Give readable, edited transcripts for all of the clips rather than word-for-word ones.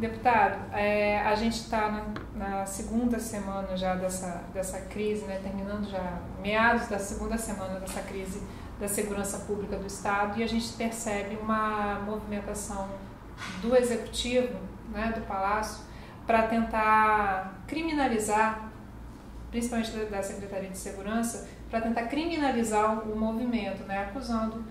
Deputado, a gente está na segunda semana já dessa crise, né, terminando já meados da segunda semana dessa crise da segurança pública do Estado, e a gente percebe uma movimentação do Executivo, né, do Palácio, para tentar criminalizar, principalmente da Secretaria de Segurança, para tentar criminalizar o movimento, né, acusando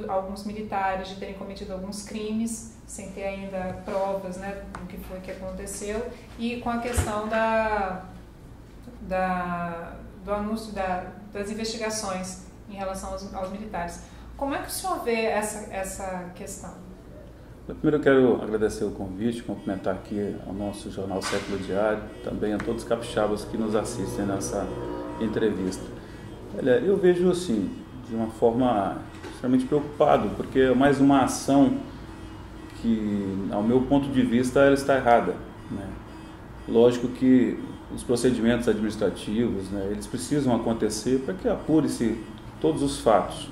alguns militares de terem cometido alguns crimes, sem ter ainda provas, né, do que foi que aconteceu, e com a questão do anúncio das investigações em relação aos militares. Como é que o senhor vê essa questão? Primeiro eu quero agradecer o convite, cumprimentar aqui ao nosso jornal Século Diário, também a todos os capixabas que nos assistem nessa entrevista. Olha, eu vejo assim, de uma forma extremamente preocupado, porque é mais uma ação que, ao meu ponto de vista, ela está errada, né? Lógico que os procedimentos administrativos, né, eles precisam acontecer para que apure-se todos os fatos.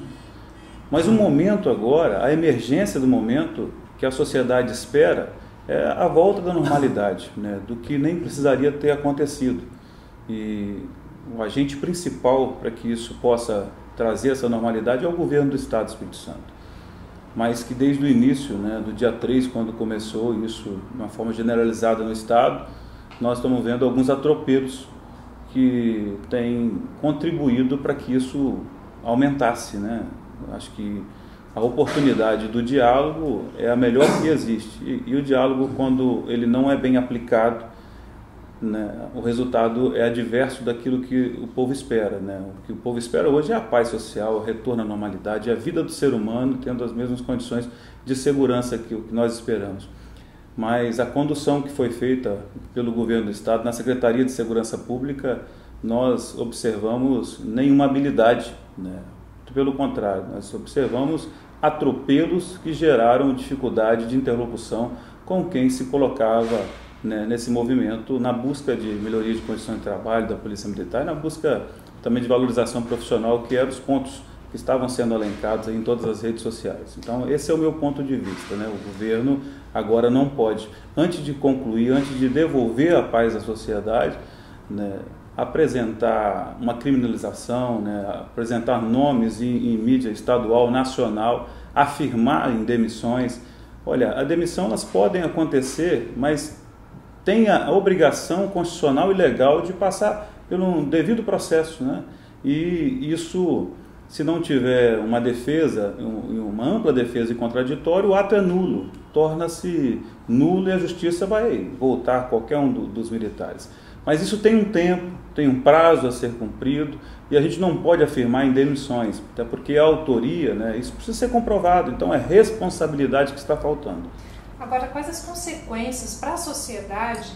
Mas o momento agora, a emergência do momento que a sociedade espera é a volta da normalidade, né, do que nem precisaria ter acontecido. E o agente principal para que isso possa trazer essa normalidade é o governo do Estado do Espírito Santo. Mas que desde o início, né, do dia 3, quando começou isso de uma forma generalizada no Estado, nós estamos vendo alguns atropelos que têm contribuído para que isso aumentasse, né? Acho que a oportunidade do diálogo é a melhor que existe. E o diálogo, quando ele não é bem aplicado, né, o resultado é adverso daquilo que o povo espera, né? O que o povo espera hoje é a paz social, o retorno à normalidade, a vida do ser humano tendo as mesmas condições de segurança que o que nós esperamos. Mas a condução que foi feita pelo governo do Estado na Secretaria de Segurança Pública, nós observamos nenhuma habilidade, né? Pelo contrário, nós observamos atropelos que geraram dificuldade de interlocução com quem se colocava, né, nesse movimento na busca de melhoria de condições de trabalho da Polícia Militar e na busca também de valorização profissional, que eram os pontos que estavam sendo elencados aí em todas as redes sociais. Então, esse é o meu ponto de vista, né? O governo agora não pode, antes de concluir, antes de devolver a paz à sociedade, né, apresentar uma criminalização, né, apresentar nomes em mídia estadual, nacional, afirmar em demissões. Olha, a demissão elas podem acontecer, mas tem a obrigação constitucional e legal de passar por um devido processo, né? E isso, se não tiver uma defesa, uma ampla defesa e contraditório, o ato é nulo, torna-se nulo e a justiça vai voltar a qualquer um dos militares. Mas isso tem um tempo, tem um prazo a ser cumprido e a gente não pode afirmar em demissões, até porque a autoria, né, isso precisa ser comprovado, então é responsabilidade que está faltando. Agora, quais as consequências para a sociedade,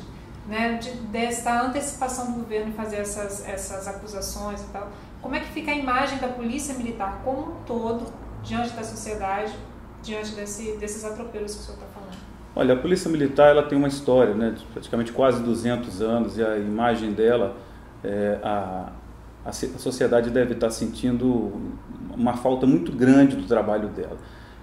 né, dessa antecipação do governo em fazer essas acusações e tal? Como é que fica a imagem da Polícia Militar como um todo diante da sociedade, diante desses atropelos que o senhor está falando? Olha, a Polícia Militar ela tem uma história, né, de praticamente quase 200 anos, e a imagem dela, a sociedade deve estar sentindo uma falta muito grande do trabalho dela.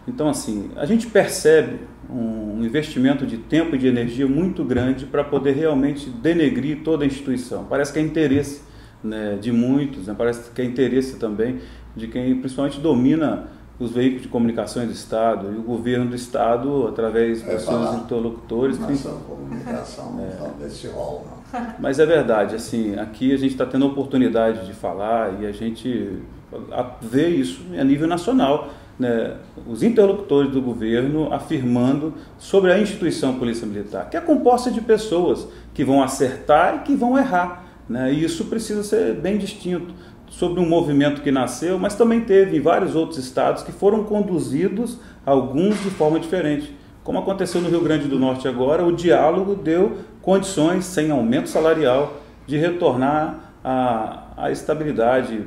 Então, assim, a gente percebe um investimento de tempo e de energia muito grande para poder realmente denegrir toda a instituição. Parece que é interesse, né, de muitos, né, parece que é interesse também de quem principalmente domina os veículos de comunicação do Estado e o governo do Estado, através dos seus interlocutores. Comunicação, não desse rol, não. Mas é verdade, assim, aqui a gente está tendo a oportunidade de falar e a gente vê isso a nível nacional, né? Os interlocutores do governo afirmando sobre a instituição Polícia Militar, que é composta de pessoas que vão acertar e que vão errar, né? E isso precisa ser bem distinto. Sobre um movimento que nasceu, mas também teve em vários outros estados que foram conduzidos, alguns de forma diferente. Como aconteceu no Rio Grande do Norte agora, o diálogo deu condições, sem aumento salarial, de retornar à estabilidade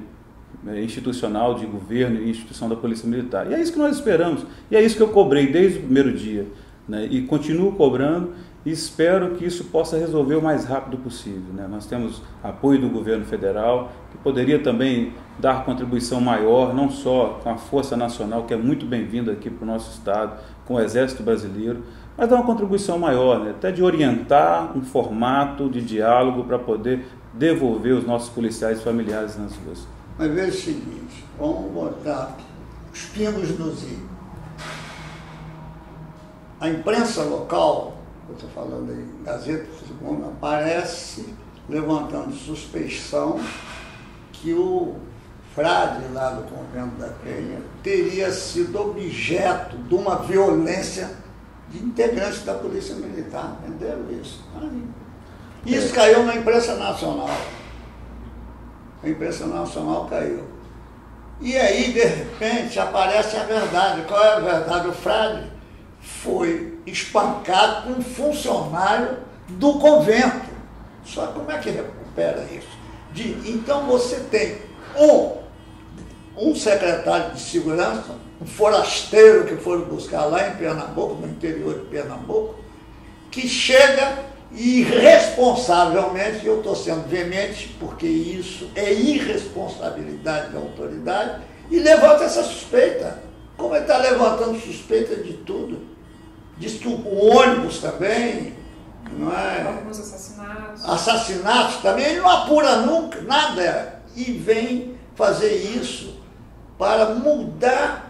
institucional de governo e instituição da Polícia Militar. E é isso que nós esperamos, e é isso que eu cobrei desde o primeiro dia, né? E continuo cobrando, e espero que isso possa resolver o mais rápido possível, né? Nós temos apoio do governo federal, que poderia também dar contribuição maior, não só com a Força Nacional, que é muito bem-vinda aqui para o nosso estado, com o Exército Brasileiro, mas dá uma contribuição maior, né? Até de orientar um formato de diálogo para poder devolver os nossos policiais familiares nas ruas. Mas veja o seguinte, vamos botar os pingos nos i. A imprensa local, eu estou falando aí, Gazeta Segunda, aparece levantando suspeição que o frade lá do Convento da Penha teria sido objeto de uma violência de integrantes da Polícia Militar. Entenderam isso? Isso caiu na imprensa nacional. A imprensa nacional caiu. E aí, de repente, aparece a verdade. Qual é a verdade? O frade foi espancado por um funcionário do convento. Só como é que recupera isso? Então você tem um secretário de segurança, um forasteiro que foram buscar lá em Pernambuco, no interior de Pernambuco, que chega e irresponsavelmente, eu estou sendo veemente, porque isso é irresponsabilidade da autoridade, e levanta essa suspeita. Como ele está levantando suspeita de tudo? Diz que o ônibus também, não é? Alguns assassinatos. Assassinatos também, ele não apura nunca, nada, e vem fazer isso para mudar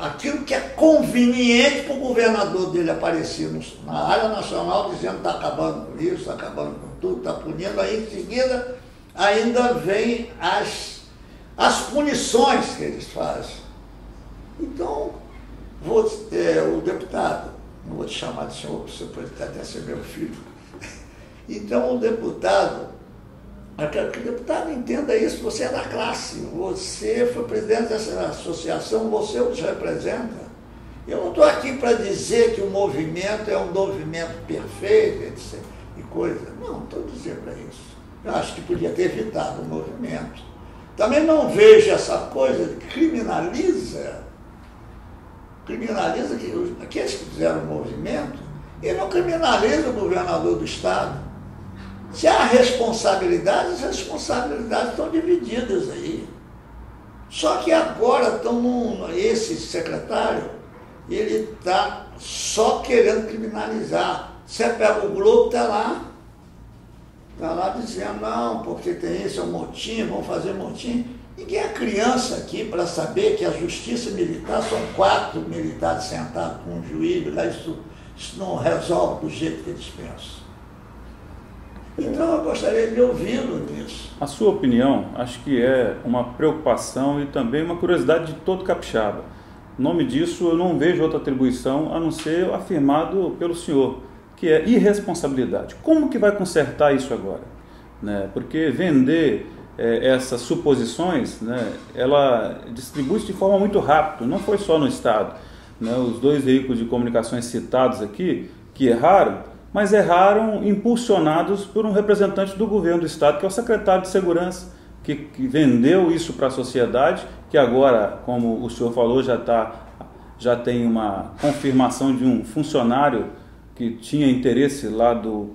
aquilo que é conveniente para o governador dele aparecer na área nacional, dizendo que está acabando com isso, está acabando com tudo, está punindo, aí em seguida ainda vem as punições que eles fazem. Então, o deputado, não vou te chamar de senhor, porque você pode até ser meu filho, então o deputado, eu quero que o deputado entenda isso, você é da classe, você foi presidente dessa associação, você os representa. Eu não estou aqui para dizer que o movimento é um movimento perfeito, etc. e coisa. Não estou dizendo para isso. Eu acho que podia ter evitado o movimento. Também não vejo essa coisa que criminaliza que aqueles que fizeram o movimento, e não criminaliza o governador do Estado. Se há responsabilidades, as responsabilidades estão divididas aí. Só que agora esse secretário, ele está só querendo criminalizar. Você pega o Globo, está lá dizendo, não, porque tem isso, é um motim, vão fazer motim. Ninguém é criança aqui para saber que a justiça militar são 4 militares sentados com um juiz, lá isso não resolve do jeito que eles pensam. Então eu gostaria de ouvi-lo nisso. A sua opinião, acho que é uma preocupação e também uma curiosidade de todo capixaba. No nome disso, eu não vejo outra atribuição a não ser afirmado pelo senhor, que é irresponsabilidade. Como que vai consertar isso agora? Né? Porque vender essas suposições, né, ela distribui-se de forma muito rápida, não foi só no Estado. Né? Os 2 veículos de comunicações citados aqui, que erraram, mas erraram impulsionados por um representante do governo do Estado, que é o secretário de Segurança, que vendeu isso para a sociedade, que agora, como o senhor falou, já tem uma confirmação de um funcionário que tinha interesse lá do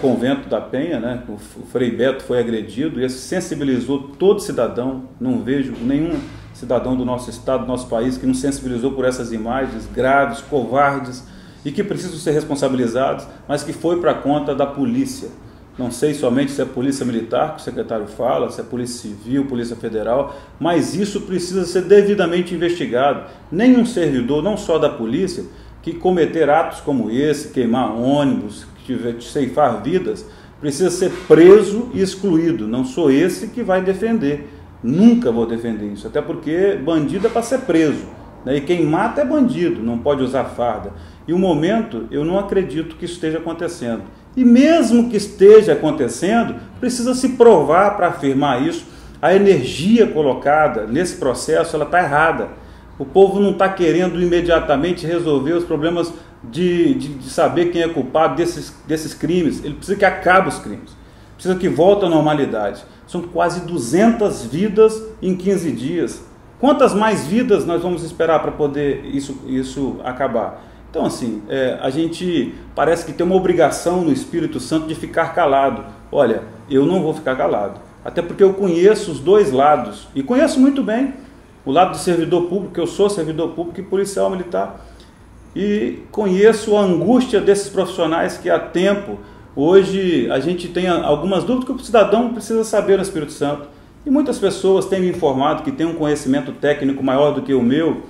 Convento da Penha, né? O Frei Beto foi agredido, e isso sensibilizou todo cidadão. Não vejo nenhum cidadão do nosso Estado, do nosso país, que não sensibilizou por essas imagens graves, covardes, e que precisam ser responsabilizados, mas que foi para conta da polícia. Não sei somente se é polícia militar, que o secretário fala, se é polícia civil, polícia federal, mas isso precisa ser devidamente investigado. Nenhum servidor, não só da polícia, que cometer atos como esse, queimar ônibus, ceifar vidas, precisa ser preso e excluído. Não sou esse que vai defender. Nunca vou defender isso, até porque bandido é para ser preso, né? E quem mata é bandido, não pode usar farda. E o momento, eu não acredito que isso esteja acontecendo. E mesmo que esteja acontecendo, precisa se provar para afirmar isso. A energia colocada nesse processo, ela está errada. O povo não está querendo imediatamente resolver os problemas de saber quem é culpado desses crimes. Ele precisa que acabe os crimes. Precisa que volte à normalidade. São quase 200 vidas em 15 dias. Quantas mais vidas nós vamos esperar para poder isso acabar? Então, assim, a gente parece que tem uma obrigação no Espírito Santo de ficar calado. Olha, eu não vou ficar calado. Até porque eu conheço os 2 lados. E conheço muito bem o lado do servidor público, eu sou servidor público e policial militar. e conheço a angústia desses profissionais que há tempo, hoje a gente tem algumas dúvidas que o cidadão precisa saber no Espírito Santo. E muitas pessoas têm me informado que têm um conhecimento técnico maior do que o meu,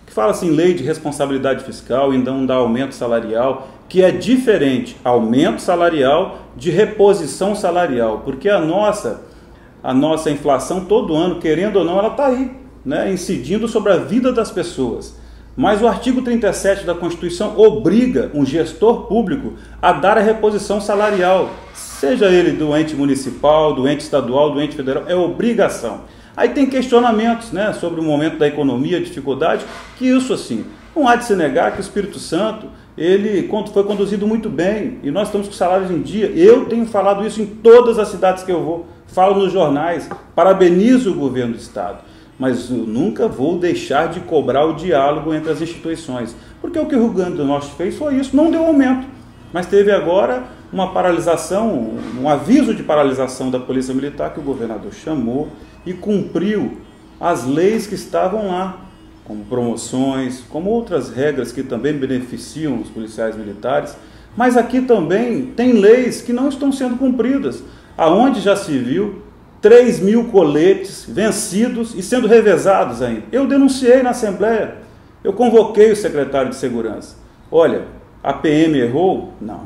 que fala assim, lei de responsabilidade fiscal e não dá aumento salarial, que é diferente aumento salarial de reposição salarial, porque a nossa inflação todo ano, querendo ou não, ela está aí, né, incidindo sobre a vida das pessoas. Mas o artigo 37 da Constituição obriga um gestor público a dar a reposição salarial, seja ele do ente municipal, do ente estadual, do ente federal, é obrigação. Aí tem questionamentos, né, sobre o momento da economia, dificuldade, que isso assim, não há de se negar que o Espírito Santo, ele foi conduzido muito bem, e nós estamos com salários em dia. Eu tenho falado isso em todas as cidades que eu vou, falo nos jornais, parabenizo o governo do Estado, mas eu nunca vou deixar de cobrar o diálogo entre as instituições, porque o que o Rio Grande do Norte fez foi isso, não deu aumento, mas teve agora uma paralisação, um aviso de paralisação da Polícia Militar que o governador chamou e cumpriu as leis que estavam lá, como promoções, como outras regras que também beneficiam os policiais militares, mas aqui também tem leis que não estão sendo cumpridas, aonde já se viu 3.000 coletes vencidos e sendo revezados ainda. Eu denunciei na Assembleia, eu convoquei o secretário de Segurança. Olha, a PM errou? Não.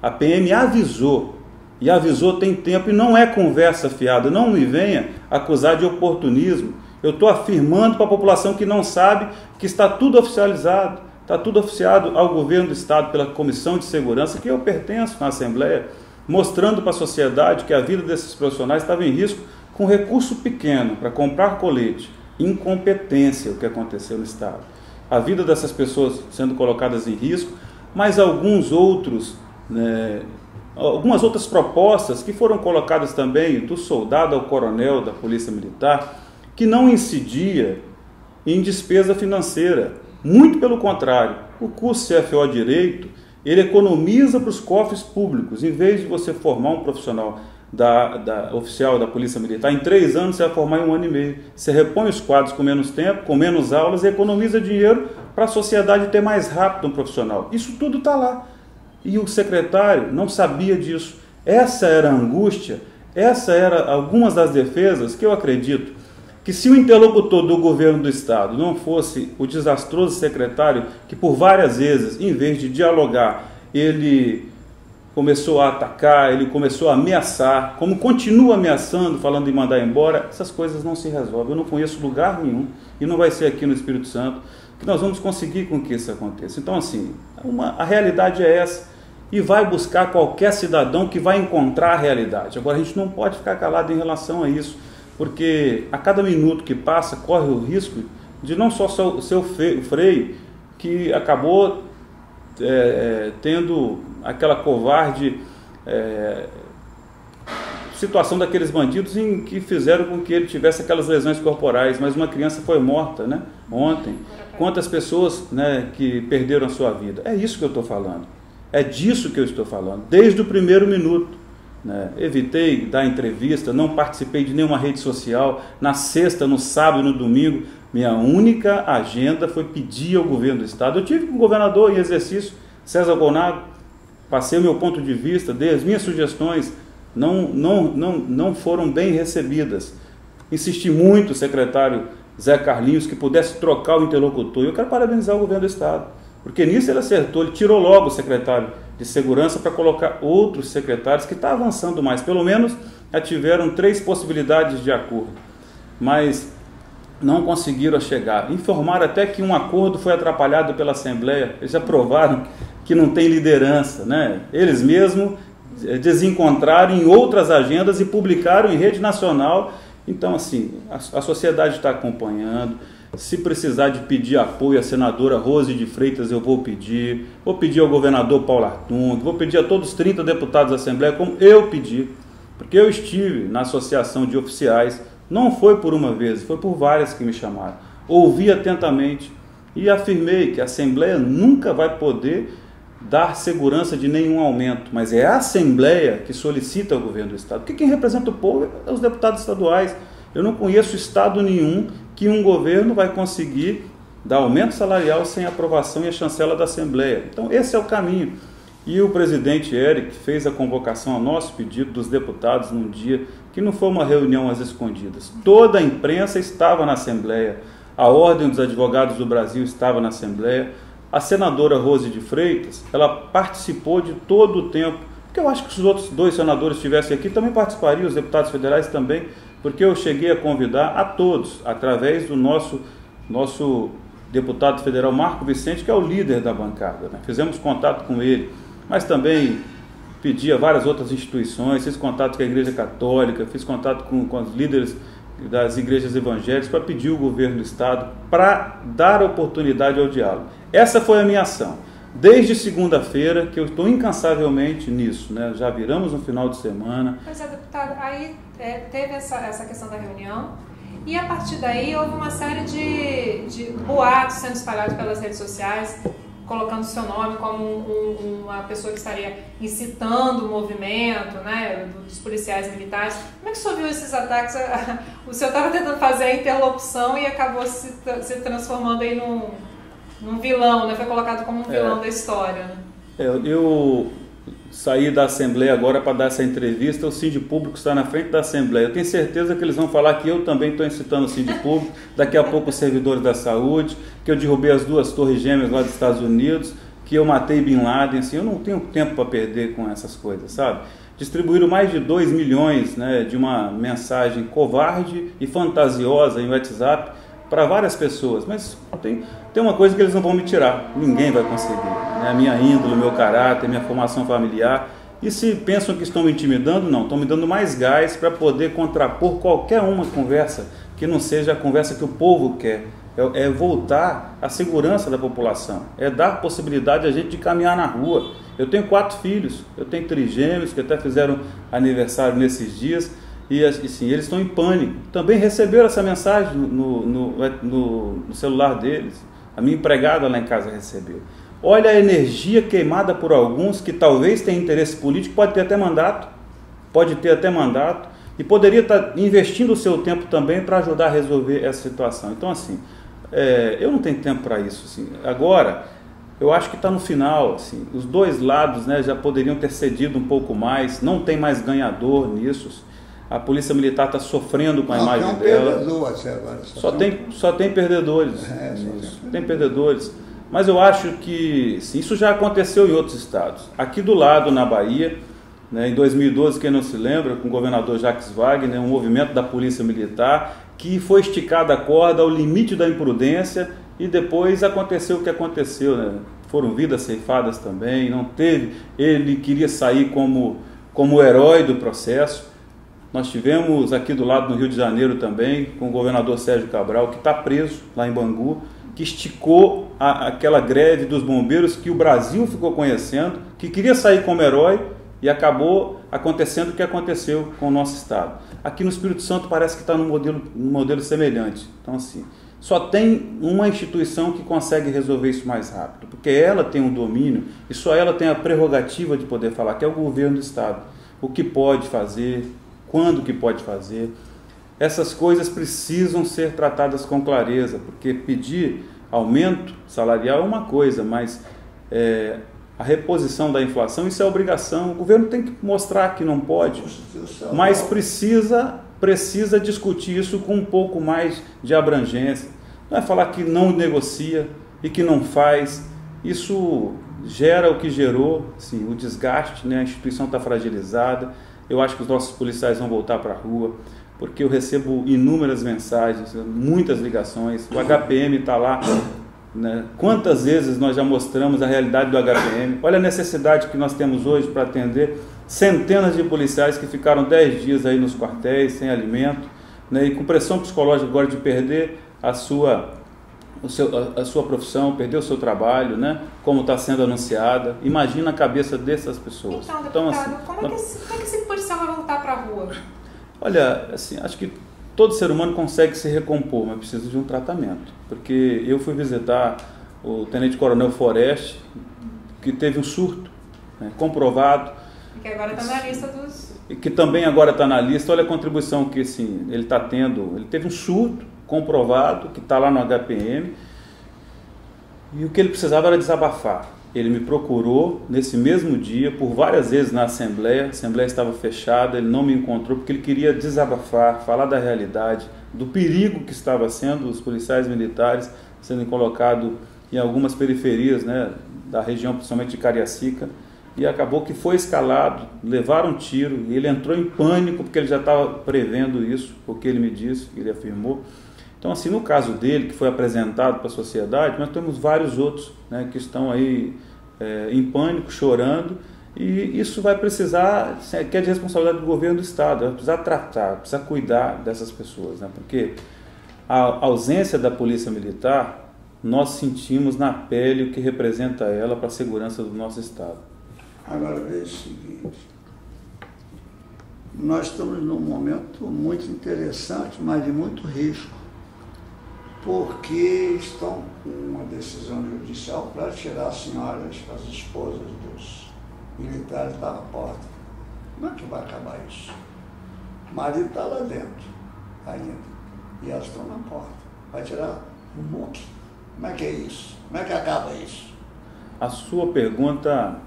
A PM avisou, e avisou tem tempo, e não é conversa fiada, não me venha acusar de oportunismo. Eu estou afirmando para a população que não sabe que está tudo oficializado, está tudo oficiado ao governo do Estado pela Comissão de Segurança, que eu pertenço na Assembleia, mostrando para a sociedade que a vida desses profissionais estava em risco com recurso pequeno para comprar colete. Incompetência o que aconteceu no Estado. A vida dessas pessoas sendo colocadas em risco, mas algumas outras propostas que foram colocadas também do soldado ao coronel da Polícia Militar, que não incidia em despesa financeira. Muito pelo contrário, o curso CFO Direito, ele economiza para os cofres públicos. Em vez de você formar um profissional oficial da Polícia Militar, em 3 anos você vai formar em 1 ano e meio. Você repõe os quadros com menos tempo, com menos aulas e economiza dinheiro para a sociedade ter mais rápido um profissional. Isso tudo está lá. E o secretário não sabia disso. Essa era a angústia, essa era algumas das defesas que eu acredito que se o interlocutor do governo do Estado não fosse o desastroso secretário que por várias vezes, em vez de dialogar, ele começou a atacar, ele começou a ameaçar, como continua ameaçando, falando em mandar embora, essas coisas não se resolvem. Eu não conheço lugar nenhum, e não vai ser aqui no Espírito Santo, que nós vamos conseguir com que isso aconteça. Então, assim, a realidade é essa, e vai buscar qualquer cidadão que vai encontrar a realidade. Agora, a gente não pode ficar calado em relação a isso, porque a cada minuto que passa, corre o risco de não só o seu freio, que acabou tendo aquela covarde situação daqueles bandidos em que fizeram com que ele tivesse aquelas lesões corporais, mas uma criança foi morta, né, ontem. Quantas pessoas, né, que perderam a sua vida? É isso que eu estou falando, é disso que eu estou falando, desde o primeiro minuto. Evitei dar entrevista, não participei de nenhuma rede social. Na sexta, no sábado, no domingo, minha única agenda foi pedir ao governo do Estado. Eu tive com o governador em exercício, César Gonago, passei o meu ponto de vista, dei as minhas sugestões, não foram bem recebidas. Insisti muito, o secretário Zé Carlinhos, que pudesse trocar o interlocutor. E eu quero parabenizar o governo do Estado, porque nisso ele acertou, ele tirou logo o secretário de Segurança para colocar outros secretários que está avançando mais. Pelo menos já tiveram 3 possibilidades de acordo, mas não conseguiram chegar. Informaram até que um acordo foi atrapalhado pela Assembleia. Eles já provaram que não tem liderança, né? Eles mesmos desencontraram em outras agendas e publicaram em rede nacional. Então, assim, a sociedade está acompanhando. Se precisar de pedir apoio à senadora Rose de Freitas, eu vou pedir ao governador Paulo Artung, vou pedir a todos os 30 deputados da Assembleia, como eu pedi, porque eu estive na associação de oficiais, não foi por uma vez, foi por várias que me chamaram, ouvi atentamente e afirmei que a Assembleia nunca vai poder dar segurança de nenhum aumento, mas é a Assembleia que solicita ao governo do Estado, porque quem representa o povo é os deputados estaduais. Eu não conheço estado nenhum que um governo vai conseguir dar aumento salarial sem aprovação e a chancela da Assembleia. Então esse é o caminho. E o presidente Eric fez a convocação a nosso pedido dos deputados num dia que não foi uma reunião às escondidas. Toda a imprensa estava na Assembleia, a Ordem dos Advogados do Brasil estava na Assembleia, a senadora Rose de Freitas, ela participou de todo o tempo, porque eu acho que se os outros 2 senadores estivessem aqui também participariam, os deputados federais também, porque eu cheguei a convidar a todos, através do nosso deputado federal Marco Vicente, que é o líder da bancada, né? Fizemos contato com ele, mas também pedi a várias outras instituições, fiz contato com a Igreja Católica, fiz contato com os líderes das igrejas evangélicas para pedir o governo do Estado para dar oportunidade ao diálogo. Essa foi a minha ação. Desde segunda-feira, que eu estou incansavelmente nisso, né? Já viramos no final de semana. Pois é, deputado, aí teve essa questão da reunião, e a partir daí houve uma série de boatos sendo espalhados pelas redes sociais, colocando seu nome como uma pessoa que estaria incitando o movimento, né, dos policiais militares. Como é que o senhor viu esses ataques? O senhor estava tentando fazer a interlocução e acabou se transformando aí num vilão, né? Foi colocado como um vilão da história. Né? Eu saí da Assembleia agora para dar essa entrevista, o Sindipúblico está na frente da Assembleia. Eu tenho certeza que eles vão falar que eu também estou incitando o Sindipúblico, daqui a pouco os servidores da saúde, que eu derrubei as 2 torres gêmeas lá dos Estados Unidos, que eu matei Bin Laden, assim, eu não tenho tempo para perder com essas coisas, sabe? Distribuíram mais de 2 milhões, né, de uma mensagem covarde e fantasiosa em WhatsApp para várias pessoas, mas tem uma coisa que eles não vão me tirar, ninguém vai conseguir, né? A minha índole, o meu caráter, minha formação familiar. E se pensam que estão me intimidando, não, estão me dando mais gás para poder contrapor qualquer uma conversa que não seja a conversa que o povo quer. É voltar à segurança da população, é dar possibilidade a gente de caminhar na rua. Eu tenho 4 filhos, eu tenho trigêmeos que até fizeram aniversário nesses dias, e assim, eles estão em pânico. Também receberam essa mensagem no celular deles. A minha empregada lá em casa recebeu. Olha a energia queimada por alguns que talvez tenham interesse político, pode ter até mandato, e poderia estar investindo o seu tempo também para ajudar a resolver essa situação. Então, assim, eu não tenho tempo para isso. Assim. Agora, eu acho que está no final. Assim, os 2 lados, né, já poderiam ter cedido um pouco mais, não tem mais ganhador nisso. A Polícia Militar está sofrendo com a imagem dela. Só tem perdedores. Tem perdedores. Mas eu acho que sim, isso já aconteceu em outros estados. Aqui do lado, na Bahia, né, em 2012, quem não se lembra, com o governador Jacques Wagner, um movimento da Polícia Militar que foi esticada a corda ao limite da imprudência e depois aconteceu o que aconteceu. Né? Foram vidas ceifadas também, não teve. Ele queria sair como herói do processo. Nós tivemos aqui do lado no Rio de Janeiro também, com o governador Sérgio Cabral, que está preso lá em Bangu, que esticou aquela greve dos bombeiros que o Brasil ficou conhecendo, que queria sair como herói e acabou acontecendo o que aconteceu com o nosso estado. Aqui no Espírito Santo parece que está num modelo semelhante. Então, assim, só tem uma instituição que consegue resolver isso mais rápido, porque ela tem um domínio e só ela tem a prerrogativa de poder falar, que é o governo do estado. O que pode fazer, quando que pode fazer. Essas coisas precisam ser tratadas com clareza, porque pedir aumento salarial é uma coisa, mas a reposição da inflação, isso é obrigação. O governo tem que mostrar que não pode, mas precisa discutir isso com um pouco mais de abrangência. Não é falar que não negocia e que não faz. Isso gera o que gerou, assim, o desgaste, né? A instituição está fragilizada. Eu acho que os nossos policiais vão voltar para a rua, porque eu recebo inúmeras mensagens, muitas ligações. O HPM está lá, né? Quantas vezes nós já mostramos a realidade do HPM? Olha a necessidade que nós temos hoje para atender centenas de policiais que ficaram 10 dias aí nos quartéis, sem alimento, né? E com pressão psicológica agora de perder a sua profissão, perder o seu trabalho, né? Como está sendo anunciada. Imagina a cabeça dessas pessoas. Então, deputado, assim, como é que esse policial vai voltar para a rua? Olha, assim, acho que todo ser humano consegue se recompor, mas precisa de um tratamento. Porque eu fui visitar o Tenente Coronel Foreste, que teve um surto, né, comprovado. E que agora está na lista dos... E que também agora está na lista. Olha a contribuição que assim, ele está tendo. Ele teve um surto comprovado, que está lá no HPM, E o que ele precisava era desabafar. Ele me procurou nesse mesmo dia, por várias vezes na Assembleia. A Assembleia estava fechada, ele não me encontrou porque ele queria desabafar, falar da realidade, do perigo que estava sendo os policiais militares sendo colocados em algumas periferias, né, da região, principalmente de Cariacica. E acabou que foi escalado, levaram um tiro, e ele entrou em pânico porque ele já estava prevendo isso, porque ele me disse, ele afirmou. Então, assim, no caso dele, que foi apresentado para a sociedade, nós temos vários outros, né, que estão aí em pânico, chorando, e isso vai precisar, que é de responsabilidade do governo do Estado, vai precisar tratar, precisa cuidar dessas pessoas, né, porque a ausência da Polícia Militar, nós sentimos na pele o que representa ela para a segurança do nosso Estado. Agora, veja o seguinte, nós estamos num momento muito interessante, mas de muito risco, porque estão com uma decisão judicial para tirar as senhoras, as esposas dos militares da porta. Como é que vai acabar isso? O marido está lá dentro ainda, e elas estão na porta. Vai tirar o buque. Como é que é isso? Como é que acaba isso? A sua pergunta,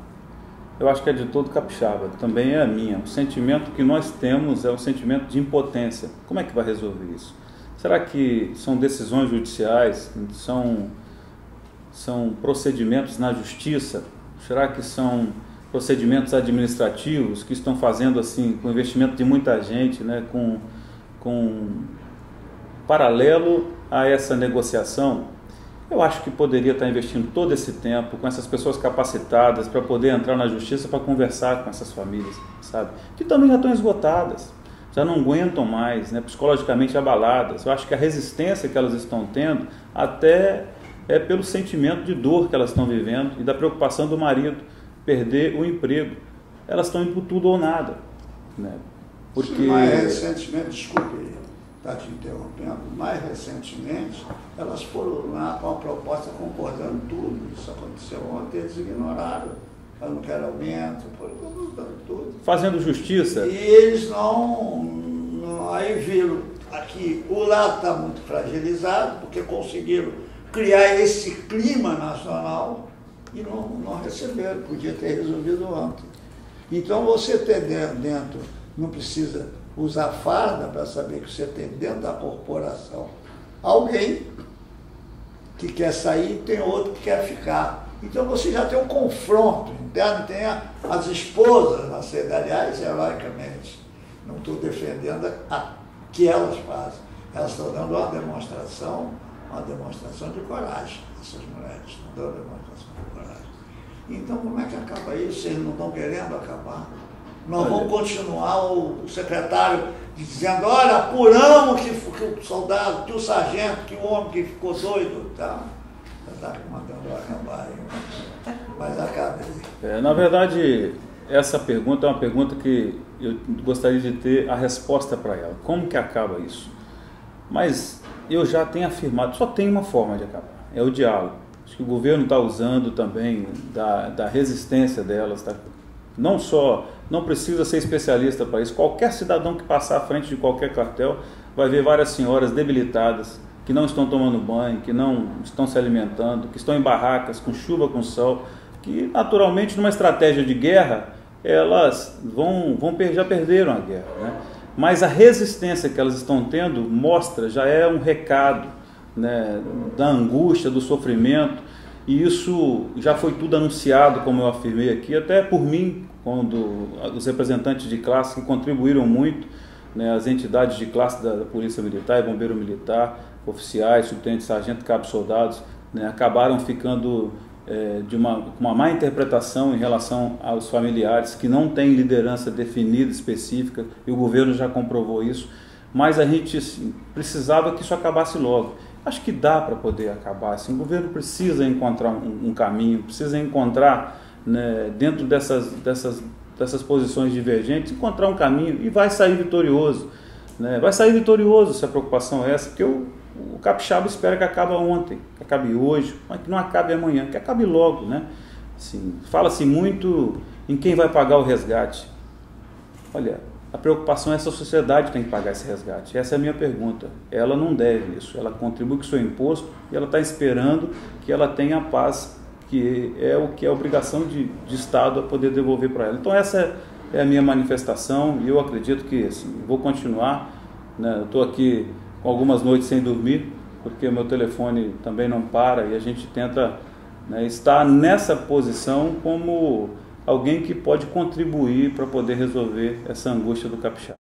eu acho que é de todo capixaba, também é a minha. O sentimento que nós temos é o sentimento de impotência. Como é que vai resolver isso? Será que são decisões judiciais, são procedimentos na justiça? Será que são procedimentos administrativos que estão fazendo assim, com investimento de muita gente, né, com paralelo a essa negociação? Eu acho que poderia estar investindo todo esse tempo com essas pessoas capacitadas para poder entrar na justiça para conversar com essas famílias, sabe? Que também já estão esgotadas, já não aguentam mais, né, psicologicamente abaladas. Eu acho que a resistência que elas estão tendo até é pelo sentimento de dor que elas estão vivendo e da preocupação do marido perder o emprego. Elas estão indo por tudo ou nada, né? Porque... Mais recentemente, desculpe estar te interrompendo, mais recentemente elas foram lá com a proposta concordando tudo. Isso aconteceu ontem, eles ignoraram. Elas não querem aumento, foram concordando tudo. Fazendo justiça. E eles não aí viram aqui, o lado está muito fragilizado, porque conseguiram criar esse clima nacional e não receberam, podia ter resolvido ontem. Então você ter dentro, não precisa usar farda para saber que você tem dentro da corporação alguém que quer sair e tem outro que quer ficar. Então você já tem um confronto interno, tem as esposas na sede, aliás, heroicamente, não estou defendendo a que elas fazem, elas estão dando uma demonstração de coragem, essas mulheres, não dão demonstração de coragem. Então como é que acaba isso? Eles não estão querendo acabar. Nós vamos continuar o secretário dizendo, olha, apuramos que o soldado, que o sargento, que o homem que ficou doido, tá? Já está mandando acabar aí, mas acaba aí. Na verdade, essa pergunta é uma pergunta que eu gostaria de ter a resposta para ela. Como que acaba isso? Mas eu já tenho afirmado, só tem uma forma de acabar, é o diálogo. Acho que o governo está usando também da resistência delas, tá? Não precisa ser especialista para isso. Qualquer cidadão que passar à frente de qualquer quartel vai ver várias senhoras debilitadas, que não estão tomando banho, que não estão se alimentando, que estão em barracas, com chuva, com sol, que naturalmente numa estratégia de guerra, elas já perderam a guerra, né? Mas a resistência que elas estão tendo mostra, já é um recado, né, da angústia, do sofrimento, e isso já foi tudo anunciado, como eu afirmei aqui, até por mim, quando os representantes de classe que contribuíram muito, né, as entidades de classe da Polícia Militar e Bombeiro Militar, oficiais, subtenentes, sargento, cabos, soldados, né, acabaram ficando com uma má interpretação em relação aos familiares que não têm liderança definida, específica, e o governo já comprovou isso, mas a gente assim, precisava que isso acabasse logo. Acho que dá para poder acabar assim. O governo precisa encontrar um caminho, precisa encontrar, né, dentro dessas posições divergentes, encontrar um caminho e vai sair vitorioso, né? Vai sair vitorioso se a preocupação é essa, porque o capixaba espera que acabe ontem, que acabe hoje, mas que não acabe amanhã, que acabe logo, né? Assim, fala-se muito em quem vai pagar o resgate. Olha, a preocupação é essa sociedade que tem que pagar esse resgate. Essa é a minha pergunta. Ela não deve isso, ela contribui com o seu imposto e ela está esperando que ela tenha a paz, que é a obrigação de Estado a poder devolver para ela. Então essa é a minha manifestação e eu acredito que assim, vou continuar, né? Eu estou aqui com algumas noites sem dormir, porque o meu telefone também não para e a gente tenta, né, estar nessa posição como alguém que pode contribuir para poder resolver essa angústia do capixaba.